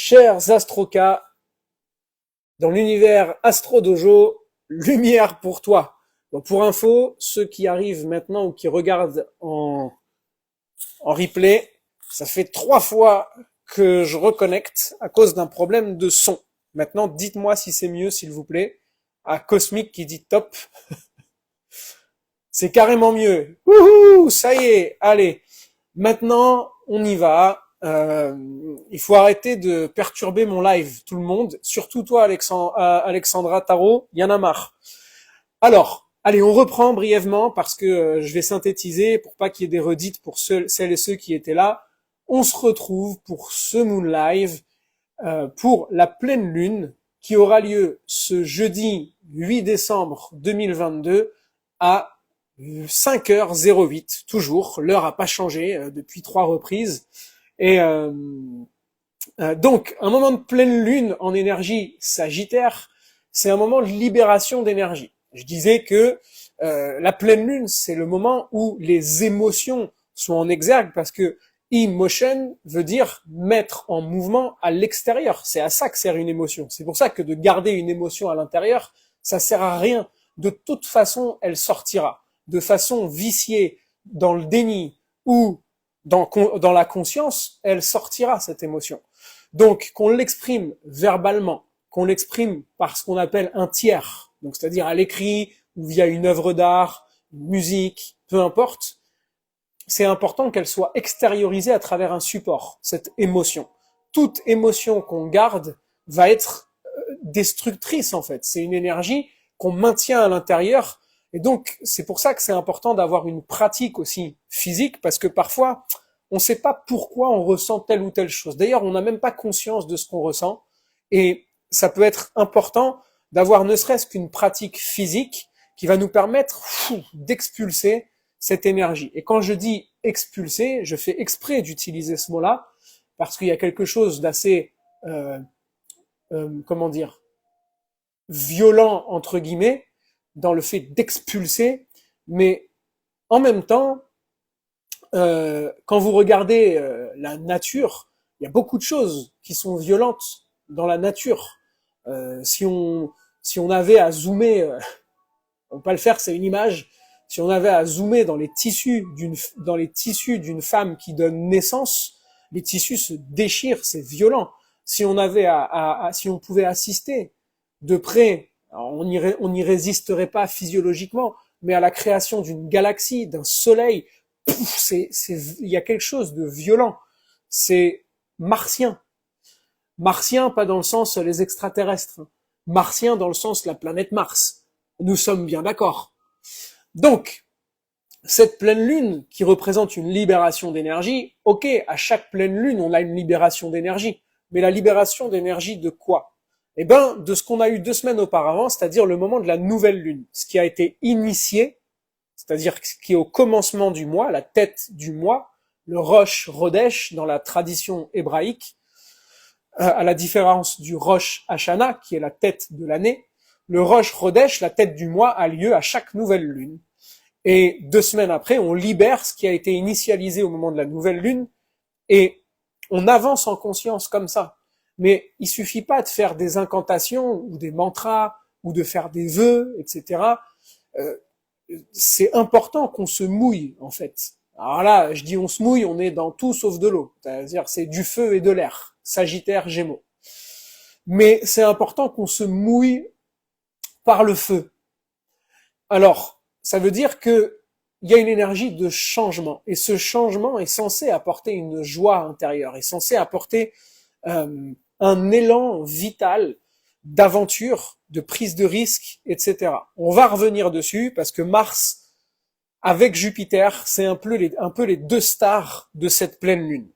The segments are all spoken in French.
Chers Astroka, dans l'univers Astro Dojo, lumière pour toi. Donc pour info, ceux qui arrivent maintenant ou qui regardent en replay, ça fait 3 fois que je reconnecte à cause d'un problème de son. Maintenant, dites-moi si c'est mieux, s'il vous plaît. À Cosmic qui dit top. C'est carrément mieux. Wouhou, ça y est, allez. Maintenant, on y va. Il faut arrêter de perturber mon live, tout le monde. Surtout toi, Alexandra Tarot, y en a marre. Alors, allez, on reprend brièvement parce que je vais synthétiser pour pas qu'il y ait des redites pour celles et ceux qui étaient là. On se retrouve pour ce Moon Live, pour la pleine lune qui aura lieu ce jeudi 8 décembre 2022 à 5h08, toujours. L'heure a pas changé depuis 3 reprises. Et donc, un moment de pleine lune en énergie sagittaire, c'est un moment de libération d'énergie. Je disais que la pleine lune, c'est le moment où les émotions sont en exergue parce que emotion veut dire mettre en mouvement à l'extérieur. C'est à ça que sert une émotion. C'est pour ça que de garder une émotion à l'intérieur, ça sert à rien. De toute façon, elle sortira. De façon viciée, dans le déni ou dans la conscience, elle sortira, cette émotion. Donc, qu'on l'exprime verbalement, qu'on l'exprime par ce qu'on appelle un tiers, donc c'est-à-dire à l'écrit ou via une œuvre d'art, une musique, peu importe, c'est important qu'elle soit extériorisée à travers un support, cette émotion. Toute émotion qu'on garde va être destructrice, en fait. C'est une énergie qu'on maintient à l'intérieur. Et donc, c'est pour ça que c'est important d'avoir une pratique aussi physique, parce que parfois, on ne sait pas pourquoi on ressent telle ou telle chose. D'ailleurs, on n'a même pas conscience de ce qu'on ressent. Et ça peut être important d'avoir ne serait-ce qu'une pratique physique qui va nous permettre d'expulser cette énergie. Et quand je dis expulser, je fais exprès d'utiliser ce mot-là, parce qu'il y a quelque chose d'assez, comment dire, violent, entre guillemets, dans le fait d'expulser, mais en même temps, quand vous regardez la nature, il y a beaucoup de choses qui sont violentes dans la nature. Si on avait à zoomer, on peut pas le faire, c'est une image. Si on avait à zoomer dans les tissus d'une femme qui donne naissance, les tissus se déchirent, c'est violent. Si on avait si on pouvait assister de près, on n'y résisterait pas physiologiquement, mais à la création d'une galaxie, d'un soleil, il y a quelque chose de violent. C'est martien. Martien, pas dans le sens les extraterrestres. Martien dans le sens la planète Mars. Nous sommes bien d'accord. Donc, cette pleine lune qui représente une libération d'énergie, ok, à chaque pleine lune, on a une libération d'énergie. Mais la libération d'énergie de quoi? Eh ben, de ce qu'on a eu 2 semaines auparavant, c'est-à-dire le moment de la nouvelle lune. Ce qui a été initié, c'est-à-dire ce qui est au commencement du mois, la tête du mois, le Rosh Hodesh dans la tradition hébraïque, à la différence du Rosh Hashanah, qui est la tête de l'année, le Rosh Hodesh, la tête du mois, a lieu à chaque nouvelle lune. Et 2 semaines après, on libère ce qui a été initialisé au moment de la nouvelle lune, et on avance en conscience comme ça. Mais il suffit pas de faire des incantations, ou des mantras, ou de faire des vœux, etc. C'est important qu'on se mouille, en fait. Alors là, je dis on se mouille, on est dans tout sauf de l'eau. C'est-à-dire, c'est du feu et de l'air. Sagittaire, Gémeaux. Mais c'est important qu'on se mouille par le feu. Alors, ça veut dire que il y a une énergie de changement. Et ce changement est censé apporter une joie intérieure, est censé apporter un élan vital d'aventure, de prise de risque, etc. On va revenir dessus parce que Mars, avec Jupiter, c'est un peu les 2 stars de cette pleine lune.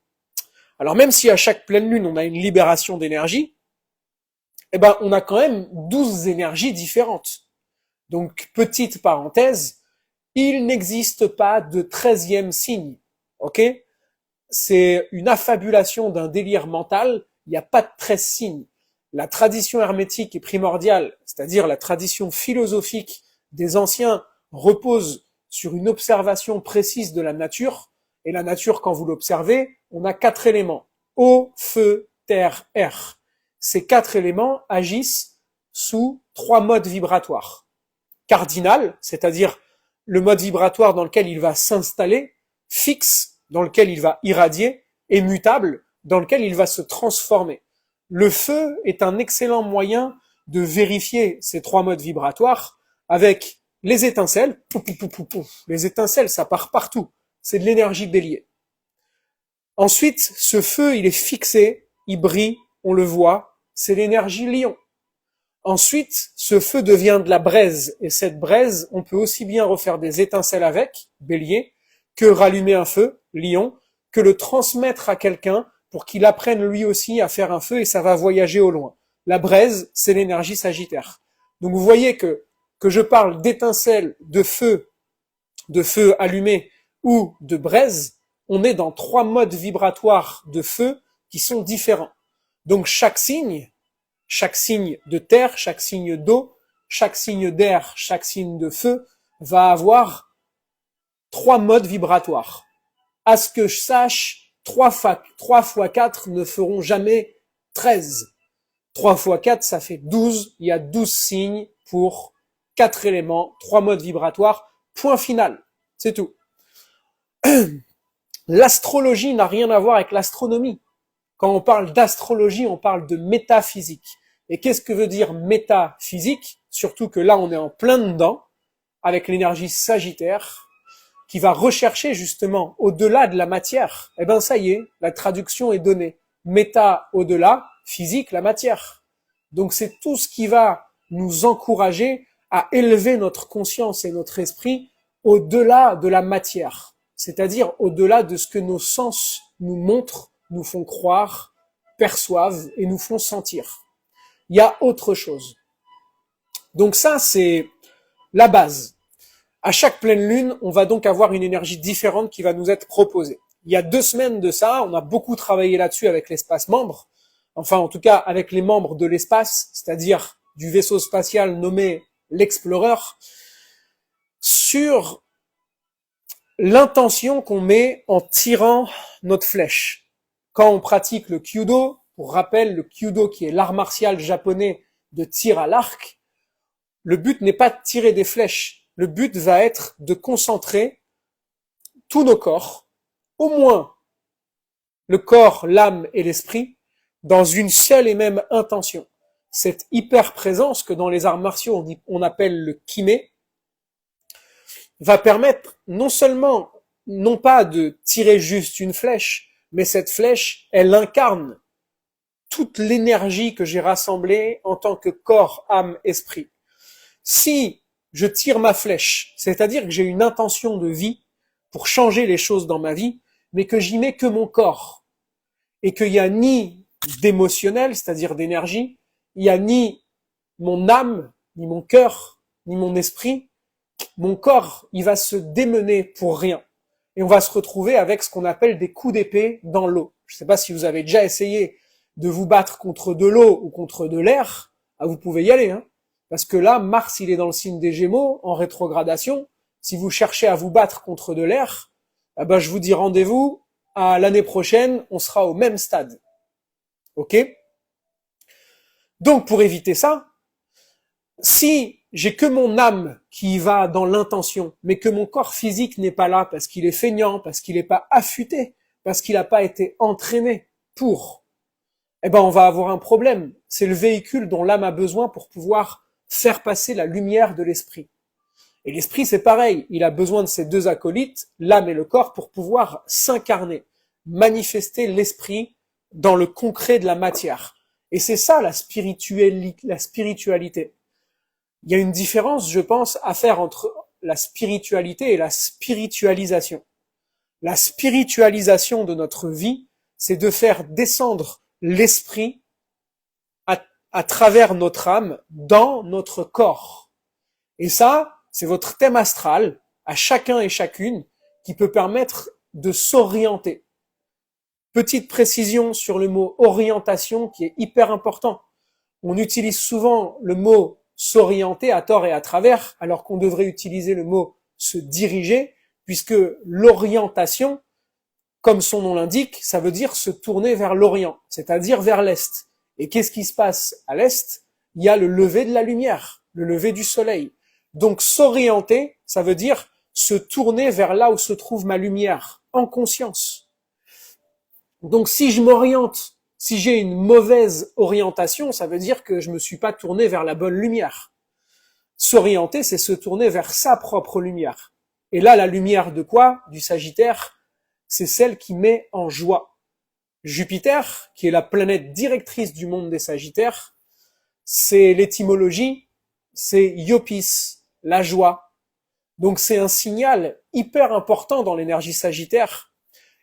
Alors même si à chaque pleine lune, on a une libération d'énergie, eh ben, on a quand même 12 énergies différentes. Donc, petite parenthèse, il n'existe pas de 13e signe. Ok? C'est une affabulation d'un délire mental. Il n'y a pas de 13 signes. La tradition hermétique est primordiale, c'est-à-dire la tradition philosophique des anciens repose sur une observation précise de la nature. Et la nature, quand vous l'observez, on a 4 éléments. Eau, feu, terre, air. Ces 4 éléments agissent sous 3 modes vibratoires. Cardinal, c'est-à-dire le mode vibratoire dans lequel il va s'installer, fixe, dans lequel il va irradier, et mutable, dans lequel il va se transformer. Le feu est un excellent moyen de vérifier ces 3 modes vibratoires avec les étincelles. Pouf, pouf, pouf, pouf. Les étincelles, ça part partout. C'est de l'énergie bélier. Ensuite, ce feu, il est fixé, il brille, on le voit, c'est l'énergie lion. Ensuite, ce feu devient de la braise, et cette braise, on peut aussi bien refaire des étincelles avec, bélier, que rallumer un feu, lion, que le transmettre à quelqu'un pour qu'il apprenne lui aussi à faire un feu et ça va voyager au loin. La braise, c'est l'énergie sagittaire. Donc vous voyez que je parle d'étincelles, de feu allumé ou de braise, on est dans 3 modes vibratoires de feu qui sont différents. Donc chaque signe de terre, chaque signe d'eau, chaque signe d'air, chaque signe de feu va avoir 3 modes vibratoires. À ce que je sache, 3 fois 4 ne feront jamais 13. 3 fois 4, ça fait 12. Il y a 12 signes pour 4 éléments, 3 modes vibratoires. Point final. C'est tout. L'astrologie n'a rien à voir avec l'astronomie. Quand on parle d'astrologie, on parle de métaphysique. Et qu'est-ce que veut dire métaphysique? Surtout que là, on est en plein dedans, avec l'énergie sagittaire, qui va rechercher justement au-delà de la matière. Eh ben ça y est, la traduction est donnée. Méta, au-delà, physique, la matière. Donc c'est tout ce qui va nous encourager à élever notre conscience et notre esprit au-delà de la matière. C'est-à-dire au-delà de ce que nos sens nous montrent, nous font croire, perçoivent et nous font sentir. Il y a autre chose. Donc ça, c'est la base. À chaque pleine lune, on va donc avoir une énergie différente qui va nous être proposée. Il y a 2 semaines de ça, on a beaucoup travaillé là-dessus avec l'espace membre, enfin en tout cas avec les membres de l'espace, c'est-à-dire du vaisseau spatial nommé l'Explorer, sur l'intention qu'on met en tirant notre flèche. Quand on pratique le Kyudo, pour rappel, le Kyudo qui est l'art martial japonais de tir à l'arc, le but n'est pas de tirer des flèches. Le but va être de concentrer tous nos corps, au moins le corps, l'âme et l'esprit, dans une seule et même intention. Cette hyper-présence que dans les arts martiaux on appelle le kimé, va permettre non seulement, non pas de tirer juste une flèche, mais cette flèche, elle incarne toute l'énergie que j'ai rassemblée en tant que corps, âme, esprit. Si je tire ma flèche, c'est-à-dire que j'ai une intention de vie pour changer les choses dans ma vie, mais que j'y mets que mon corps, et qu'il n'y a ni d'émotionnel, c'est-à-dire d'énergie, il n'y a ni mon âme, ni mon cœur, ni mon esprit, mon corps, il va se démener pour rien. Et on va se retrouver avec ce qu'on appelle des coups d'épée dans l'eau. Je ne sais pas si vous avez déjà essayé de vous battre contre de l'eau ou contre de l'air, vous pouvez y aller, hein. Parce que là, Mars, il est dans le signe des Gémeaux, en rétrogradation. Si vous cherchez à vous battre contre de l'air, je vous dis rendez-vous à l'année prochaine, on sera au même stade. Ok? Donc, pour éviter ça, si j'ai que mon âme qui va dans l'intention, mais que mon corps physique n'est pas là parce qu'il est feignant, parce qu'il n'est pas affûté, parce qu'il n'a pas été entraîné pour, on va avoir un problème. C'est le véhicule dont l'âme a besoin pour pouvoir faire passer la lumière de l'esprit. Et l'esprit, c'est pareil. Il a besoin de ces 2 acolytes, l'âme et le corps, pour pouvoir s'incarner, manifester l'esprit dans le concret de la matière. Et c'est ça la spiritualité. Il y a une différence, je pense, à faire entre la spiritualité et la spiritualisation. La spiritualisation de notre vie, c'est de faire descendre l'esprit à travers notre âme dans notre corps. Et ça, c'est votre thème astral, à chacun et chacune, qui peut permettre de s'orienter. Petite précision sur le mot orientation qui est hyper important. On utilise souvent le mot s'orienter à tort et à travers, alors qu'on devrait utiliser le mot se diriger, puisque l'orientation, comme son nom l'indique, ça veut dire se tourner vers l'Orient, c'est-à-dire vers l'Est. Et qu'est-ce qui se passe à l'Est? Il y a le lever de la lumière, le lever du soleil. Donc s'orienter, ça veut dire se tourner vers là où se trouve ma lumière, en conscience. Donc si je m'oriente, si j'ai une mauvaise orientation, ça veut dire que je me suis pas tourné vers la bonne lumière. S'orienter, c'est se tourner vers sa propre lumière. Et là, la lumière de quoi? Du Sagittaire, c'est celle qui met en joie. Jupiter, qui est la planète directrice du monde des Sagittaires, c'est l'étymologie, c'est Iopis, la joie. Donc c'est un signal hyper important dans l'énergie Sagittaire.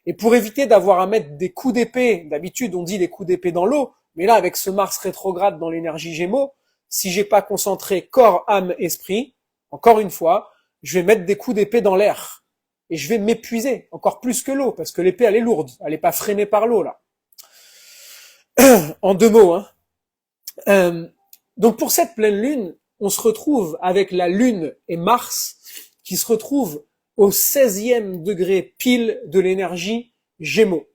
Et pour éviter d'avoir à mettre des coups d'épée, d'habitude on dit des coups d'épée dans l'eau, mais là avec ce Mars rétrograde dans l'énergie Gémeaux, si j'ai pas concentré corps, âme, esprit, encore une fois, je vais mettre des coups d'épée dans l'air. Et je vais m'épuiser, encore plus que l'eau, parce que l'épée elle est lourde, elle est pas freinée par l'eau là. En deux mots, hein. Donc pour cette pleine lune, on se retrouve avec la lune et Mars qui se retrouvent au 16e degré pile de l'énergie Gémeaux.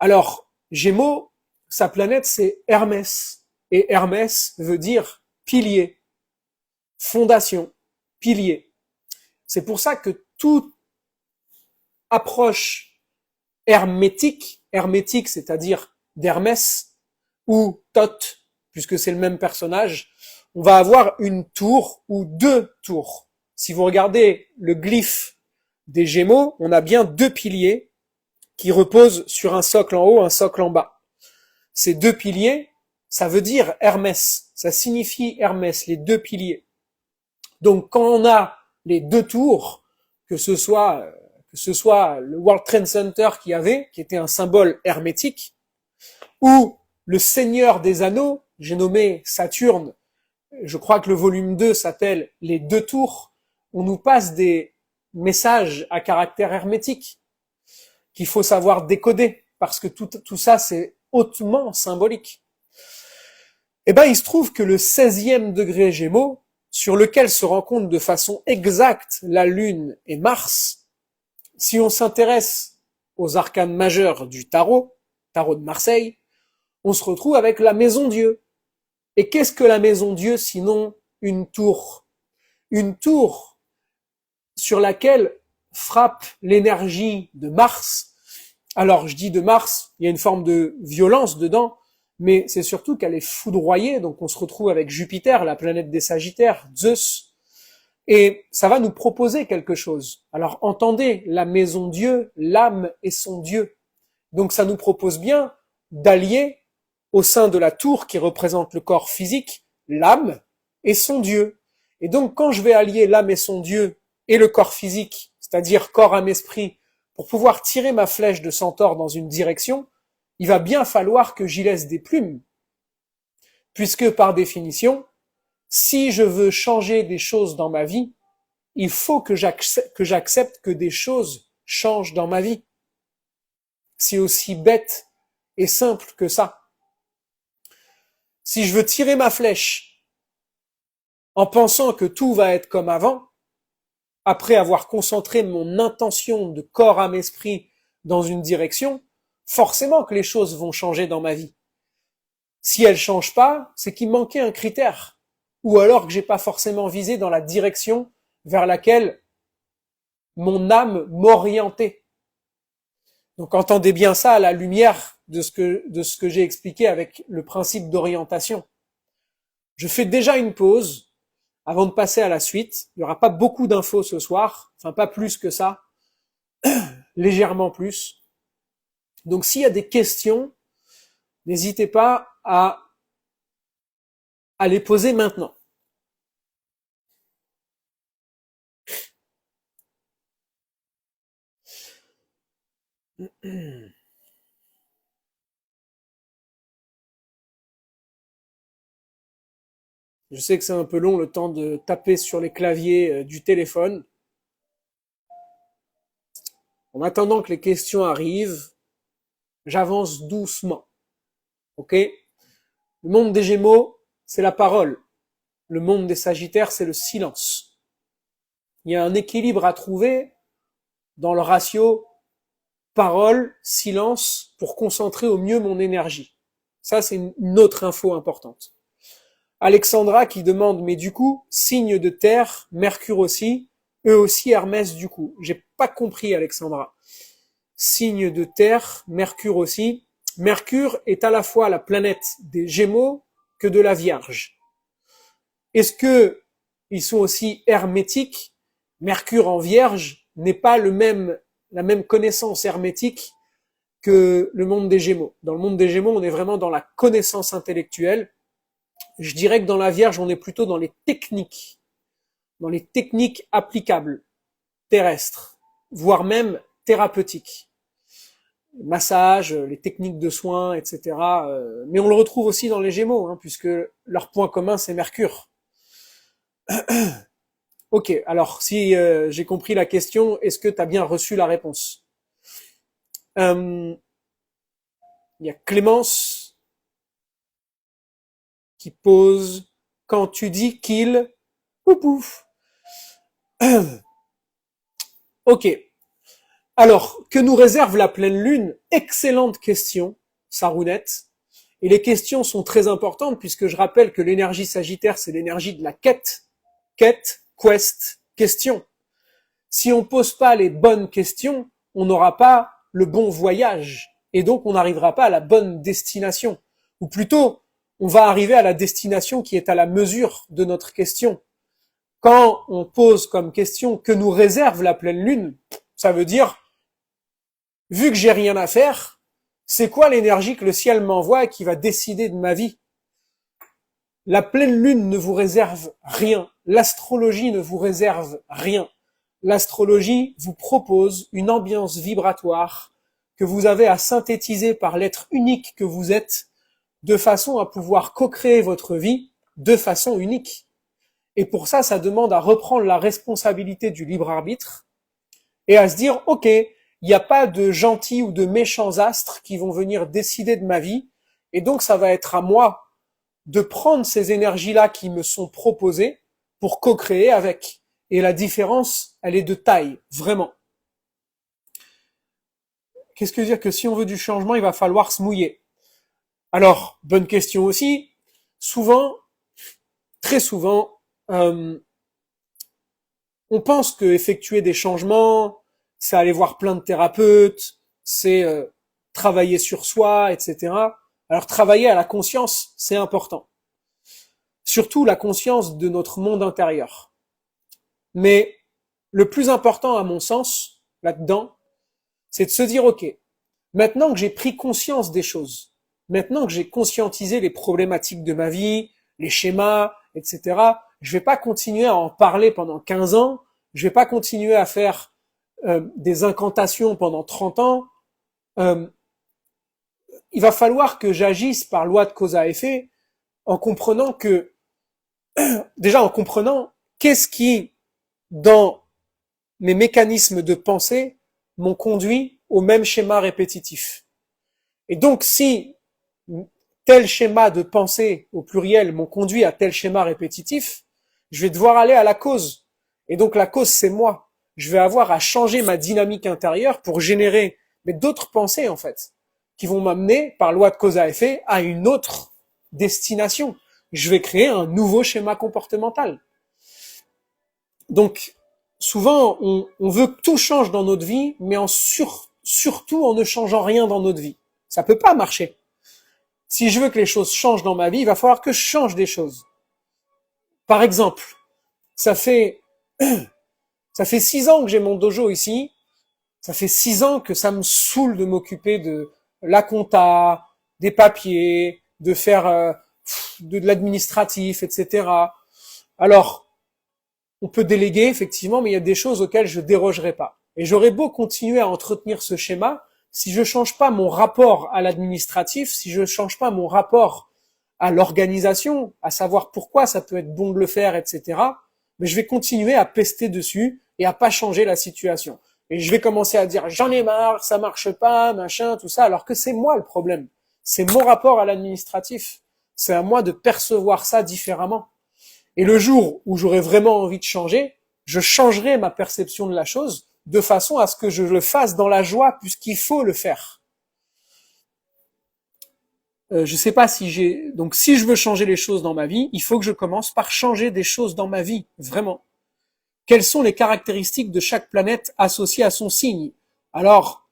Alors, Gémeaux, sa planète c'est Hermès. Et Hermès veut dire pilier, fondation, pilier. C'est pour ça que toute approche hermétique c'est-à-dire d'Hermès, ou Thoth, puisque c'est le même personnage, on va avoir une tour ou deux tours. Si vous regardez le glyphe des Gémeaux, on a bien deux piliers qui reposent sur un socle en haut, un socle en bas. Ces deux piliers, ça veut dire Hermès, ça signifie Hermès, les deux piliers. Donc quand on a les deux tours, que ce soit le World Trade Center qui était un symbole hermétique, ou le Seigneur des Anneaux, j'ai nommé Saturne, je crois que le volume 2 s'appelle Les deux tours, on nous passe des messages à caractère hermétique qu'il faut savoir décoder, parce que tout ça c'est hautement symbolique. Eh ben, il se trouve que le 16e degré Gémeaux, sur lequel se rencontrent de façon exacte la Lune et Mars, si on s'intéresse aux arcanes majeurs du tarot de Marseille, on se retrouve avec la Maison Dieu. Et qu'est-ce que la Maison Dieu sinon une tour? Une tour sur laquelle frappe l'énergie de Mars. Alors je dis de Mars, il y a une forme de violence dedans, mais c'est surtout qu'elle est foudroyée, donc on se retrouve avec Jupiter, la planète des Sagittaires, Zeus, et ça va nous proposer quelque chose. Alors entendez, la Maison Dieu, l'âme et son Dieu. Donc ça nous propose bien d'allier au sein de la tour qui représente le corps physique, l'âme et son Dieu. Et donc quand je vais allier l'âme et son Dieu et le corps physique, c'est-à-dire corps, âme, esprit, pour pouvoir tirer ma flèche de centaure dans une direction, il va bien falloir que j'y laisse des plumes. Puisque par définition, si je veux changer des choses dans ma vie, il faut que j'accepte que des choses changent dans ma vie. C'est aussi bête et simple que ça. Si je veux tirer ma flèche en pensant que tout va être comme avant, après avoir concentré mon intention de corps, âme, esprit dans une direction, forcément que les choses vont changer dans ma vie. Si elles changent pas, c'est qu'il manquait un critère, ou alors que j'ai pas forcément visé dans la direction vers laquelle mon âme m'orientait. Donc entendez bien ça à la lumière de ce que j'ai expliqué avec le principe d'orientation. Je fais déjà une pause avant de passer à la suite. Il n'y aura pas beaucoup d'infos ce soir, enfin pas plus que ça, légèrement plus. Donc s'il y a des questions, n'hésitez pas à les poser maintenant. Je sais que c'est un peu long le temps de taper sur les claviers du téléphone. En attendant que les questions arrivent, j'avance doucement. Ok? Le monde des Gémeaux, c'est la parole. Le monde des Sagittaires, c'est le silence. Il y a un équilibre à trouver dans le ratio parole, silence, pour concentrer au mieux mon énergie. Ça, c'est une autre info importante. Alexandra qui demande, mais du coup, signe de terre, Mercure aussi, eux aussi Hermès du coup. J'ai pas compris, Alexandra. Signe de terre, Mercure aussi. Mercure est à la fois la planète des Gémeaux que de la Vierge. Est-ce que ils sont aussi hermétiques? Mercure en Vierge n'est pas la même connaissance hermétique que le monde des Gémeaux. Dans le monde des Gémeaux, on est vraiment dans la connaissance intellectuelle. Je dirais que dans la Vierge, on est plutôt dans les techniques applicables, terrestres, voire même thérapeutiques. Les massages, les techniques de soins, etc. Mais on le retrouve aussi dans les Gémeaux, hein, puisque leur point commun, c'est Mercure. Ok, alors si j'ai compris la question, est-ce que tu as bien reçu la réponse? Il y a Clémence qui pose quand tu dis qu'il pouf. Ok. Alors, que nous réserve la pleine lune? Excellente question, Sarounette. Et les questions sont très importantes puisque je rappelle que l'énergie sagittaire, c'est l'énergie de la quête. Quête, quest, question. Si on pose pas les bonnes questions, on n'aura pas le bon voyage. Et donc, on n'arrivera pas à la bonne destination. Ou plutôt, on va arriver à la destination qui est à la mesure de notre question. Quand on pose comme question que nous réserve la pleine lune, ça veut dire, vu que j'ai rien à faire, c'est quoi l'énergie que le ciel m'envoie et qui va décider de ma vie? La pleine lune ne vous réserve rien. L'astrologie ne vous réserve rien. L'astrologie vous propose une ambiance vibratoire que vous avez à synthétiser par l'être unique que vous êtes, de façon à pouvoir co-créer votre vie de façon unique. Et pour ça, ça demande à reprendre la responsabilité du libre arbitre et à se dire, ok, il n'y a pas de gentils ou de méchants astres qui vont venir décider de ma vie, et donc ça va être à moi de prendre ces énergies-là qui me sont proposées pour co-créer avec. Et la différence, elle est de taille, vraiment. Qu'est-ce que veut dire que si on veut du changement, il va falloir se mouiller? Alors, bonne question aussi. Souvent, très souvent, on pense que effectuer des changements, c'est aller voir plein de thérapeutes, c'est travailler sur soi, etc. Alors, travailler à la conscience, c'est important. Surtout la conscience de notre monde intérieur. Mais le plus important, à mon sens, là-dedans, c'est de se dire, ok, maintenant que j'ai pris conscience des choses, maintenant que j'ai conscientisé les problématiques de ma vie, les schémas, etc., je vais pas continuer à en parler pendant 15 ans, je vais pas continuer à faire des incantations pendant 30 ans. Il va falloir que j'agisse par loi de cause à effet en comprenant que, déjà en comprenant qu'est-ce qui, dans mes mécanismes de pensée, m'ont conduit au même schéma répétitif. Et donc, si tel schéma de pensée au pluriel m'ont conduit à tel schéma répétitif, je vais devoir aller à la cause. Et donc, la cause, c'est moi. Je vais avoir à changer ma dynamique intérieure pour générer d'autres pensées, en fait, qui vont m'amener, par loi de cause à effet, à une autre destination. Je vais créer un nouveau schéma comportemental. Donc, souvent, on veut que tout change dans notre vie, mais surtout en ne changeant rien dans notre vie. Ça peut pas marcher. Si je veux que les choses changent dans ma vie, il va falloir que je change des choses. Par exemple, ça fait 6 ans que j'ai mon dojo ici. Ça fait 6 ans que ça me saoule de m'occuper de la compta, des papiers, de faire de l'administratif, etc. Alors, on peut déléguer, effectivement, mais il y a des choses auxquelles je dérogerai pas. Et j'aurais beau continuer à entretenir ce schéma, si je change pas mon rapport à l'administratif, si je change pas mon rapport à l'organisation, à savoir pourquoi ça peut être bon de le faire, etc., mais je vais continuer à pester dessus et à pas changer la situation. Et je vais commencer à dire, j'en ai marre, ça marche pas, machin, tout ça, alors que c'est moi le problème. C'est mon rapport à l'administratif. C'est à moi de percevoir ça différemment. Et le jour où j'aurai vraiment envie de changer, je changerai ma perception de la chose de façon à ce que je le fasse dans la joie, puisqu'il faut le faire. Je sais pas si donc si je veux changer les choses dans ma vie, il faut que je commence par changer des choses dans ma vie, vraiment. Quelles sont les caractéristiques de chaque planète associée à son signe? Alors,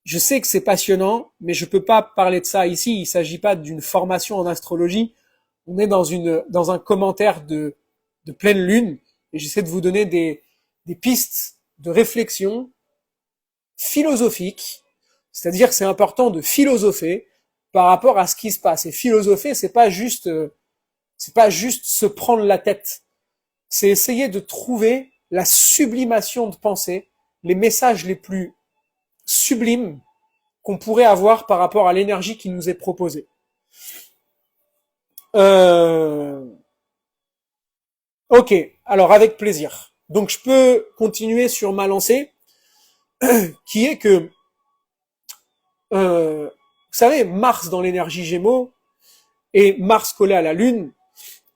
je sais que c'est passionnant, mais je peux pas parler de ça ici. Il s'agit pas d'une formation en astrologie. On est dans un commentaire de pleine lune, et j'essaie de vous donner des pistes de réflexion philosophique, c'est-à-dire que c'est important de philosopher par rapport à ce qui se passe. Et philosopher, c'est pas juste se prendre la tête. C'est essayer de trouver la sublimation de pensée, les messages les plus sublimes qu'on pourrait avoir par rapport à l'énergie qui nous est proposée. Ok, alors avec plaisir. Donc je peux continuer sur ma lancée, qui est que vous savez, Mars dans l'énergie Gémeaux et Mars collé à la Lune,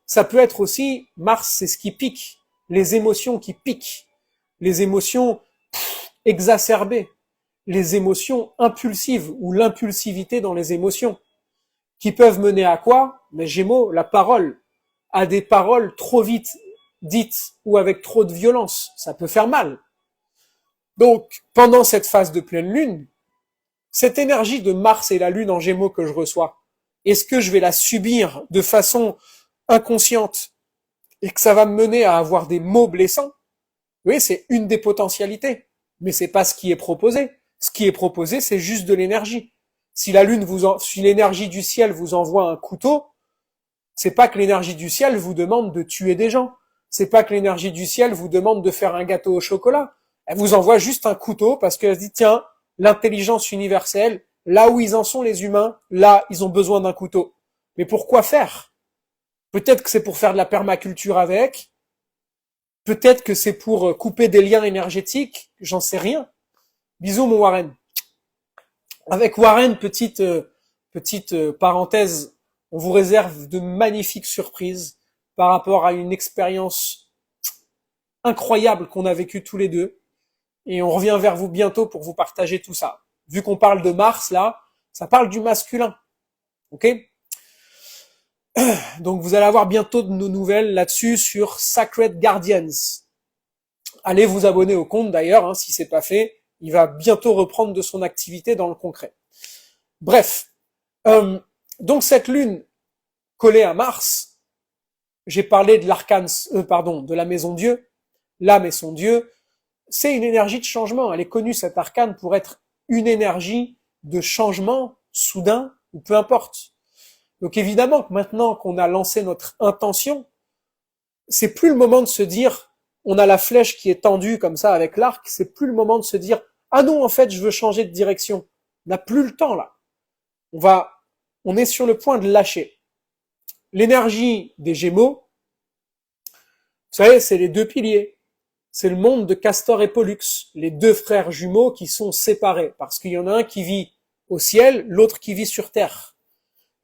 ça peut être aussi, Mars c'est ce qui pique, les émotions qui piquent, les émotions exacerbées, les émotions impulsives ou l'impulsivité dans les émotions, qui peuvent mener à quoi? Mais Gémeaux, la parole, à des paroles trop vite dites ou avec trop de violence, ça peut faire mal. Donc, pendant cette phase de pleine Lune, cette énergie de Mars et la Lune en Gémeaux que je reçois, est-ce que je vais la subir de façon inconsciente et que ça va me mener à avoir des mots blessants? Oui, c'est une des potentialités, mais c'est pas ce qui est proposé. Ce qui est proposé, c'est juste de l'énergie. Si si l'énergie du ciel vous envoie un couteau, c'est pas que l'énergie du ciel vous demande de tuer des gens. C'est pas que l'énergie du ciel vous demande de faire un gâteau au chocolat. Elle vous envoie juste un couteau parce qu'elle se dit, tiens, l'intelligence universelle, là où ils en sont les humains, là, ils ont besoin d'un couteau. Mais pourquoi faire? Peut-être que c'est pour faire de la permaculture avec, peut-être que c'est pour couper des liens énergétiques, j'en sais rien. Bisous mon Warren. Avec Warren, petite parenthèse, on vous réserve de magnifiques surprises par rapport à une expérience incroyable qu'on a vécue tous les deux. Et on revient vers vous bientôt pour vous partager tout ça. Vu qu'on parle de Mars, là, ça parle du masculin. Ok? Donc vous allez avoir bientôt de nos nouvelles là-dessus sur Sacred Guardians. Allez vous abonner au compte d'ailleurs, hein, si c'est pas fait. Il va bientôt reprendre de son activité dans le concret. Bref. Donc cette lune collée à Mars, j'ai parlé de l'arcane, de la maison Dieu. L'âme et son Dieu, c'est une énergie de changement. Elle est connue, cette arcane, pour être une énergie de changement soudain ou peu importe. Donc évidemment que maintenant qu'on a lancé notre intention, c'est plus le moment de se dire, on a la flèche qui est tendue comme ça avec l'arc, c'est plus le moment de se dire, ah non, en fait, je veux changer de direction. On n'a plus le temps là. On est sur le point de lâcher. L'énergie des Gémeaux, vous savez, c'est les deux piliers. C'est le monde de Castor et Pollux, les deux frères jumeaux qui sont séparés, parce qu'il y en a un qui vit au ciel, l'autre qui vit sur terre.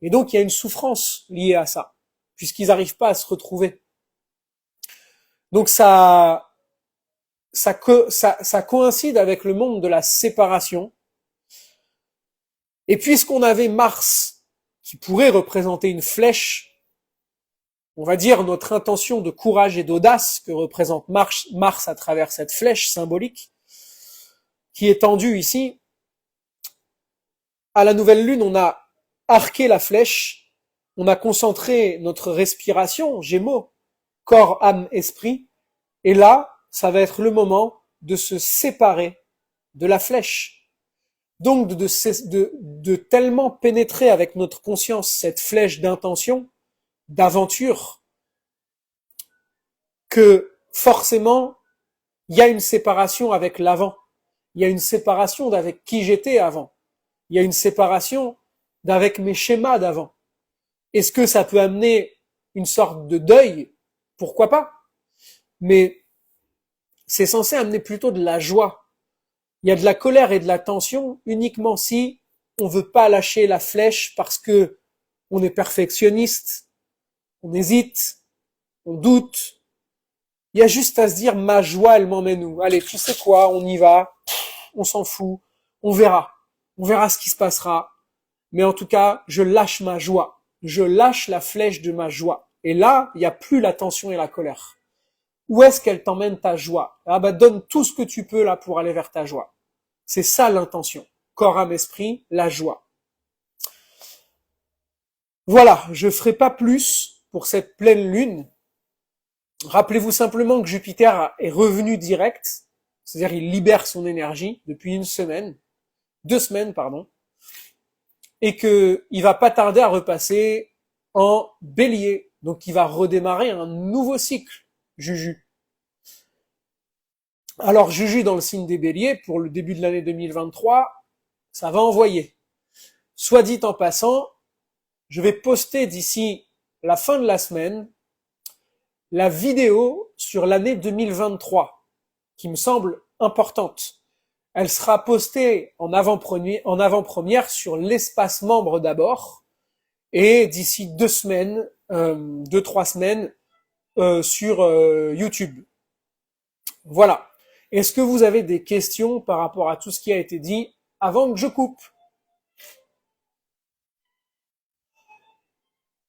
Et donc il y a une souffrance liée à ça, puisqu'ils n'arrivent pas à se retrouver. Donc ça coïncide avec le monde de la séparation. Et puisqu'on avait Mars, qui pourrait représenter une flèche, on va dire notre intention de courage et d'audace que représente Mars à travers cette flèche symbolique, qui est tendue ici. À la nouvelle lune, on a arqué la flèche, on a concentré notre respiration, Gémeaux, corps, âme, esprit, et là, ça va être le moment de se séparer de la flèche. Donc de tellement pénétrer avec notre conscience cette flèche d'intention, d'aventure, que forcément, il y a une séparation avec l'avant. Il y a une séparation d'avec qui j'étais avant. Il y a une séparation d'avec mes schémas d'avant. Est-ce que ça peut amener une sorte de deuil? Pourquoi pas? Mais c'est censé amener plutôt de la joie. Il y a de la colère et de la tension uniquement si on veut pas lâcher la flèche parce que on est perfectionniste, on hésite, on doute, Il y a juste à se dire, ma joie, elle m'emmène où? Allez, tu sais quoi, on y va, on s'en fout, on verra. On verra ce qui se passera. Mais en tout cas, je lâche ma joie. Je lâche la flèche de ma joie. Et là, il n'y a plus la tension et la colère. Où est-ce qu'elle t'emmène ta joie? Ah bah donne tout ce que tu peux là pour aller vers ta joie. C'est ça l'intention. Corps, âme, esprit, la joie. Voilà, je ferai pas plus pour cette pleine lune. Rappelez-vous simplement que Jupiter est revenu direct, c'est-à-dire il libère son énergie depuis une semaine, 2 semaines pardon, et que il va pas tarder à repasser en Bélier, donc il va redémarrer un nouveau cycle, Juju. Alors Juju dans le signe des Béliers pour le début de l'année 2023, ça va envoyer. Soit dit en passant, je vais poster d'ici la fin de la semaine la vidéo sur l'année 2023, qui me semble importante. Elle sera postée en avant-première sur l'espace membre d'abord, et d'ici 2 semaines, 2-3 semaines, sur YouTube. Voilà. Est-ce que vous avez des questions par rapport à tout ce qui a été dit avant que je coupe?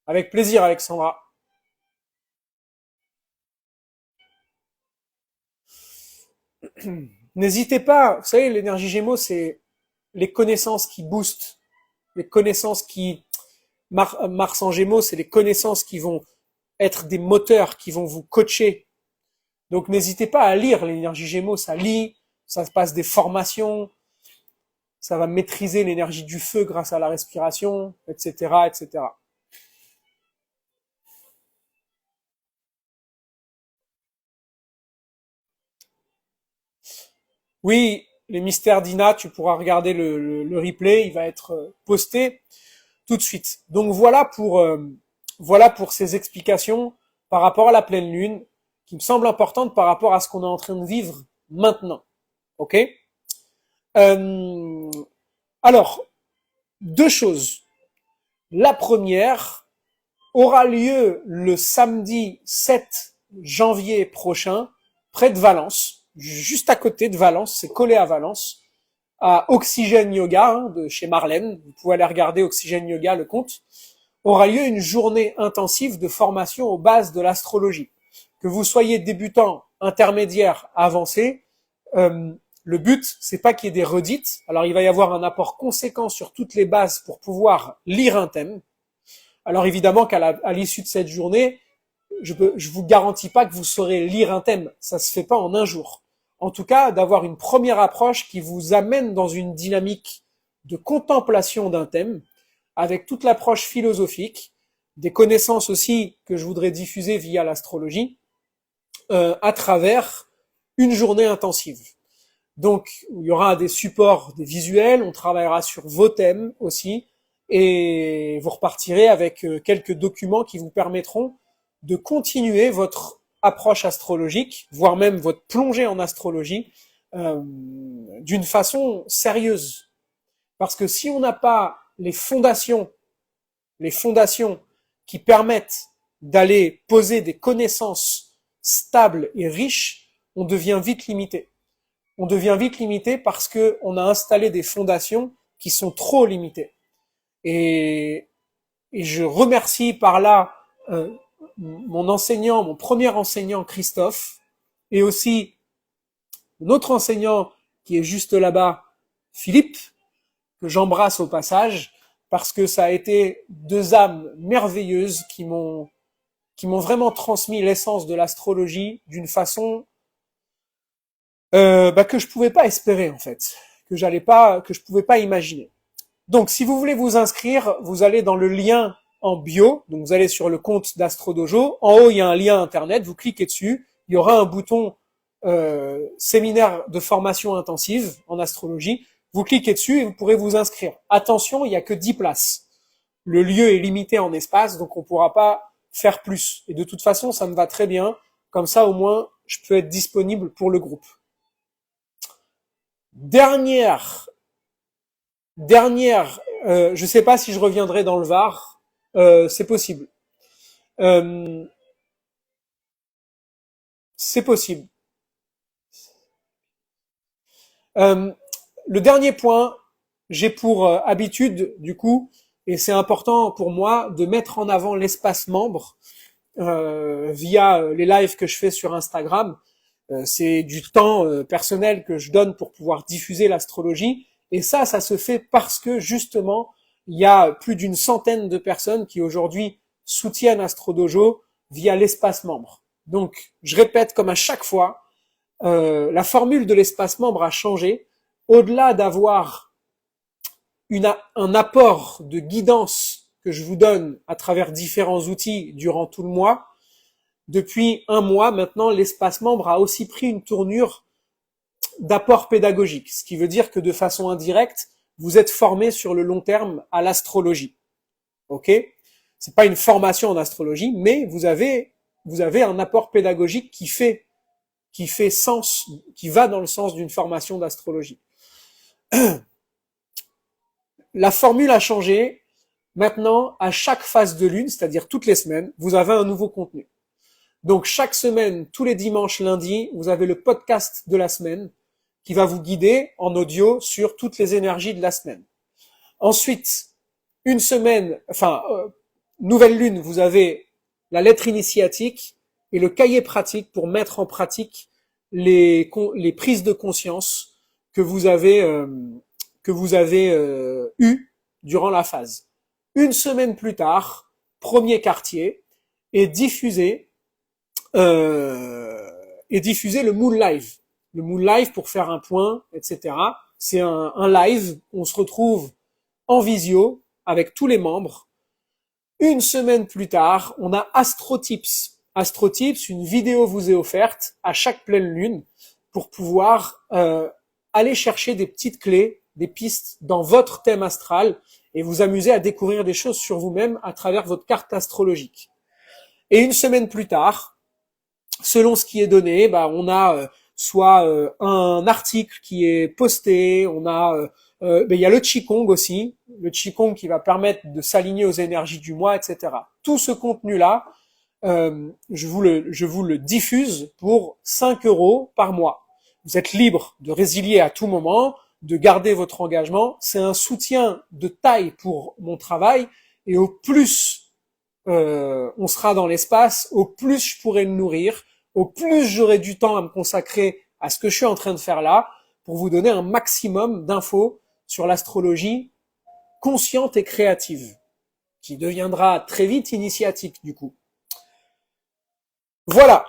Avec plaisir, Alexandra. N'hésitez pas, vous savez, l'énergie Gémeaux, c'est les connaissances qui boostent, les connaissances qui... Mars en Gémeaux, c'est les connaissances qui vont être des moteurs, qui vont vous coacher. Donc n'hésitez pas à lire l'énergie Gémeaux, ça lit, ça se passe des formations, ça va maîtriser l'énergie du feu grâce à la respiration, etc., etc. Oui, les mystères d'Ina, tu pourras regarder le replay, il va être posté tout de suite. Donc voilà pour ces explications par rapport à la pleine lune, qui me semblent importantes par rapport à ce qu'on est en train de vivre maintenant. Ok? Euh, alors, deux choses. La première aura lieu le samedi 7 janvier prochain, près de Valence, juste à côté de Valence, c'est collé à Valence, à Oxygène Yoga, de chez Marlène. Vous pouvez aller regarder Oxygène Yoga, le compte. Aura lieu une journée intensive de formation aux bases de l'astrologie. Que vous soyez débutant, intermédiaire, avancé, euh, le but, c'est pas qu'il y ait des redites. Alors, il va y avoir un apport conséquent sur toutes les bases pour pouvoir lire un thème. Alors, évidemment qu'à l'issue de cette journée, je vous garantis pas que vous saurez lire un thème. Ça se fait pas en un jour. En tout cas, d'avoir une première approche qui vous amène dans une dynamique de contemplation d'un thème, avec toute l'approche philosophique, des connaissances aussi que je voudrais diffuser via l'astrologie, à travers une journée intensive. Donc, il y aura des supports, des visuels, on travaillera sur vos thèmes aussi, et vous repartirez avec quelques documents qui vous permettront de continuer votre approche astrologique, voire même votre plongée en astrologie, d'une façon sérieuse. Parce que si on n'a pas les fondations qui permettent d'aller poser des connaissances stables et riches, on devient vite limité. On devient vite limité parce que on a installé des fondations qui sont trop limitées. Et, et je remercie par là mon enseignant, mon premier enseignant Christophe, et aussi notre enseignant qui est juste là-bas, Philippe, que j'embrasse au passage, parce que ça a été deux âmes merveilleuses qui m'ont vraiment transmis l'essence de l'astrologie d'une façon que je pouvais pas espérer en fait, que je pouvais pas imaginer. Donc, si vous voulez vous inscrire, vous allez dans le lien en bio. Donc, vous allez sur le compte d'Astro Dojo. En haut, il y a un lien internet. Vous cliquez dessus. Il y aura un bouton séminaire de formation intensive en astrologie. Vous cliquez dessus et vous pourrez vous inscrire. Attention, il n'y a que 10 places. Le lieu est limité en espace, donc on ne pourra pas faire plus. Et de toute façon, ça me va très bien. Comme ça, au moins, je peux être disponible pour le groupe. Dernière, je sais pas si je reviendrai dans le Var, c'est possible. Euh, C'est possible. Euh, le dernier point, j'ai pour habitude, du coup, et c'est important pour moi, de mettre en avant l'espace membre via les lives que je fais sur Instagram. C'est du temps personnel que je donne pour pouvoir diffuser l'astrologie. Et ça se fait parce que justement, il y a plus d'une centaine de personnes qui aujourd'hui soutiennent AstroDojo via l'espace membre. Donc, je répète comme à chaque fois, la formule de l'espace membre a changé. Au-delà d'avoir un apport de guidance que je vous donne à travers différents outils durant tout le mois, depuis un mois maintenant, l'espace membre a aussi pris une tournure d'apport pédagogique, ce qui veut dire que de façon indirecte, vous êtes formé sur le long terme à l'astrologie. Ok? C'est pas une formation en astrologie, mais vous avez un apport pédagogique qui fait sens, qui va dans le sens d'une formation d'astrologie. La formule a changé. Maintenant, à chaque phase de lune, c'est-à-dire toutes les semaines, vous avez un nouveau contenu. Donc chaque semaine, tous les dimanches, lundi, vous avez le podcast de la semaine qui va vous guider en audio sur toutes les énergies de la semaine. Ensuite, une semaine, nouvelle lune, vous avez la lettre initiatique et le cahier pratique pour mettre en pratique les prises de conscience que vous avez eues durant la phase. Une semaine plus tard, premier quartier, est diffusé le Moon Live. Le Moon Live pour faire un point, etc. C'est un live, on se retrouve en visio avec tous les membres. Une semaine plus tard, on a AstroTips. AstroTips, une vidéo vous est offerte à chaque pleine lune pour pouvoir aller chercher des petites clés, des pistes dans votre thème astral et vous amuser à découvrir des choses sur vous-même à travers votre carte astrologique. Et une semaine plus tard, selon ce qui est donné, on a soit un article qui est posté, on a il y a le Qigong aussi, le Qigong qui va permettre de s'aligner aux énergies du mois, etc. Tout ce contenu-là, je vous le diffuse pour 5 € par mois. Vous êtes libre de résilier à tout moment, de garder votre engagement. C'est un soutien de taille pour mon travail et au plus on sera dans l'espace, au plus je pourrai le nourrir, au plus j'aurai du temps à me consacrer à ce que je suis en train de faire là pour vous donner un maximum d'infos sur l'astrologie consciente et créative, qui deviendra très vite initiatique du coup. Voilà,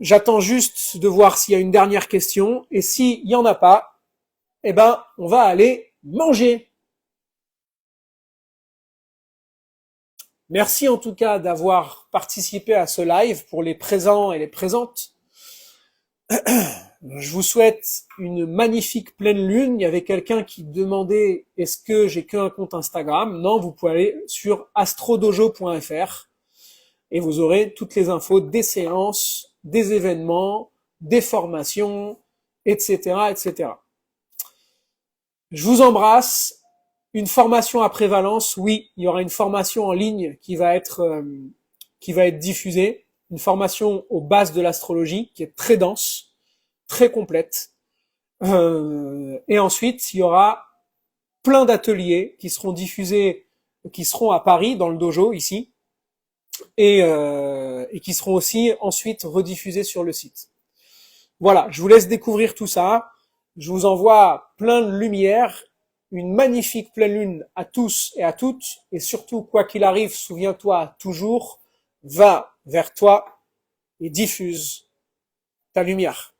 j'attends juste de voir s'il y a une dernière question, et s'il y en a pas, on va aller manger. Merci en tout cas d'avoir participé à ce live pour les présents et les présentes. Je vous souhaite une magnifique pleine lune. Il y avait quelqu'un qui demandait est-ce que j'ai qu'un compte Instagram? Non, vous pouvez aller sur astrodojo.fr et vous aurez toutes les infos des séances, des événements, des formations, etc., etc. Je vous embrasse. Une formation à prévalence, oui, il y aura une formation en ligne qui va être diffusée, une formation aux bases de l'astrologie qui est très dense, très complète. Et ensuite, il y aura plein d'ateliers qui seront diffusés, qui seront à Paris dans le dojo ici, et qui seront aussi ensuite rediffusés sur le site. Voilà, je vous laisse découvrir tout ça. Je vous envoie plein de lumière. Une magnifique pleine lune à tous et à toutes, et surtout, quoi qu'il arrive, souviens-toi toujours, va vers toi et diffuse ta lumière.